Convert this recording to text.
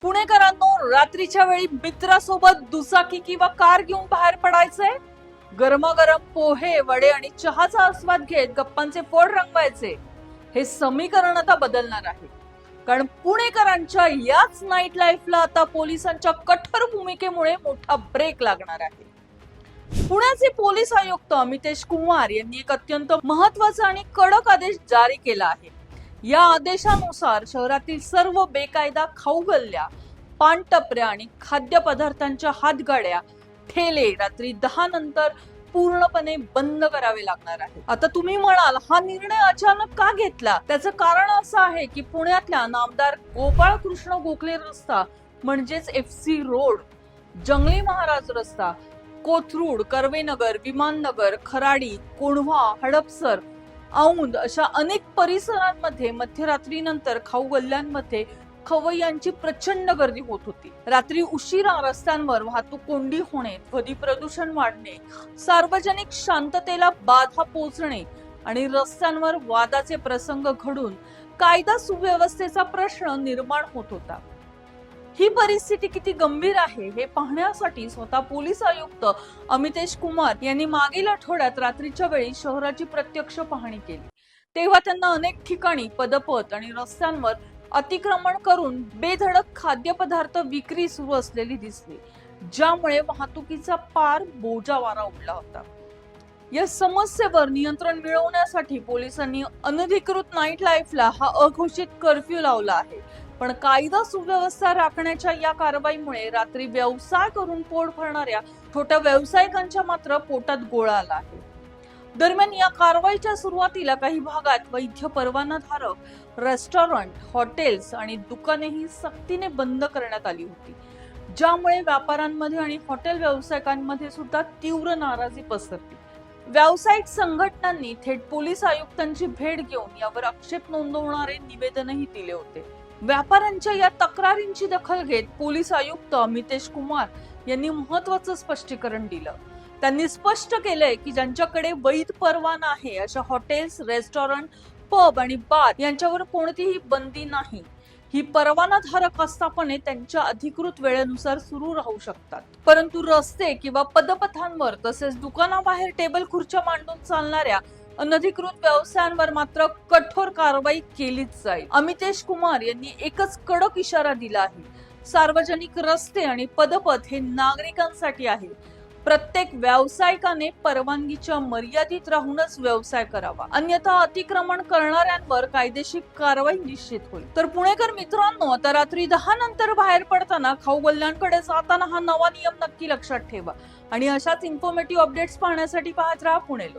पुणेकरांनो, रात्रीच्या वेळी मित्रासोबत दुचाकी किंवा कार घेऊन बाहेर पडायचंय. गरमागरम पोहे, वडे आणि चहाचा आस्वाद घेत गप्पांचे फड रंगवायचे. हे समीकरण आता बदलणार आहे, कारण पुणेकरांच्या याच नाईट लाईफला आता पोलिसांच्या कठोर भूमिकेमुळे मोठा ब्रेक लागणार आहे. पुण्याचे पोलीस आयुक्त अमितेश कुमार यांनी एक अत्यंत महत्त्वाचा आणि कडक आदेश जारी केला आहे. या आदेशानुसार शहरातील सर्व बेकायदा खाऊ गल्ल्या, पानटपऱ्या आणि खाद्यपदार्थांच्या हातगाड्या, ठेले रात्री 10 नंतर पूर्णपणे बंद करावे लागणार आहे. आता तुम्ही म्हणाल, हा निर्णय अचानक का घेतला? त्याचं कारण असं आहे की पुण्यातल्या नामदार गोपाळ कृष्ण गोखले रस्ता म्हणजेच FC रोड, जंगली महाराज रस्ता, कोथरूड, कर्वेनगर, विमाननगर, खराडी, कोंढवा, हडपसर, औंध अशा अनेक परिसरांमध्ये मध्यरात्रीनंतर खाऊ गल्ल्यांमध्ये खवय्यांची प्रचंड गर्दी होत होती. रात्री उशिरा रस्त्यांवर वाहतूक कोंडी होणे, ध्वनी प्रदूषण वाढणे, सार्वजनिक शांततेला बाधा पोहोचणे आणि रस्त्यांवर वादाचे प्रसंग घडून कायदा सुव्यवस्थेचा प्रश्न निर्माण होत होता. ही परिस्थिती किती गंभीर आहे हे पाहण्यासाठी स्वतः पोलीस आयुक्त अमितेश कुमार यांनी मागील आठवड्यात रात्रीच्या वेळी शहराची प्रत्यक्ष पाहणी केली. तेव्हा त्यांना अनेक ठिकाणी पदपथ आणि रस्त्यांवर अतिक्रमण करून बेधडक खाद्यपदार्थ विक्री सुरू असलेली दिसली, ज्यामुळे वाहतुकीचा पार बोजा वारा उडला होता. या समस्येवर नियंत्रण मिळवण्यासाठी पोलिसांनी अनधिकृत नाईट लाईफला हा अघोषित कर्फ्यू लावला आहे. पण कायदा सुव्यवस्था राखण्याच्या या कारवाईमुळे रात्री व्यवसाय करून पोट भरणाऱ्या छोट्या व्यावसायिकांच्या मात्र पोटात गोळा आला आहे. दरम्यान या कारवाईच्या सुरुवातीला काही भागात वैध परवानाधारक रेस्टॉरंट, हॉटेल्स आणि दुकानेही सक्तीने बंद करण्यात आली होती, ज्यामुळे व्यापाऱ्यांमध्ये आणि हॉटेल व्यावसायिकांमध्ये सुद्धा तीव्र नाराजी पसरली. व्यावसायिक संघटनांनी थेट पोलीस आयुक्तांची भेट घेऊन यावर आक्षेप नोंदवणारे निवेदनही दिले होते. व्यापाऱ्यांच्या या तक्रारींची दखल घेत पोलीस आयुक्त अमितेश कुमार यांनी महत्त्वाचं स्पष्टीकरण दिलं. त्यांनी स्पष्ट केलंय की ज्यांच्याकडे वैध परवाना आहे अशा हॉटेल्स, रेस्टॉरंट, पब आणि बार यांच्यावर कोणतीही बंदी नाही. ही परवानाधारक आस्थापने त्यांच्या अधिकृत वेळेनुसार सुरू राहू शकतात. परंतु रस्ते किंवा पदपथांवर तसेच दुकानाबाहेर टेबल खुर्च्या मांडून चालणाऱ्या अनधिकृत व्यवसायांवर मात्र कठोर कारवाई केलीच जाईल. अमितेश कुमार यांनी एकच कडक इशारा दिला आहे. सार्वजनिक रस्ते आणि पदपथ हे नागरिकांसाठी आहे. प्रत्येक व्यावसायिकाने परवानगीच्या मर्यादित राहूनच व्यवसाय करावा, अन्यथा अतिक्रमण करणाऱ्यांवर कायदेशीर कारवाई निश्चित होईल. तर पुणेकर मित्रांनो, आता रात्री 10 नंतर बाहेर पडताना खाऊ गल्ल्यांकडे जाताना हा नवा नियम नक्की लक्षात ठेवा आणि अशाच इन्फॉर्मेटिव्ह अपडेट्स पाहण्यासाठी पाहत राहा पुणे लोक.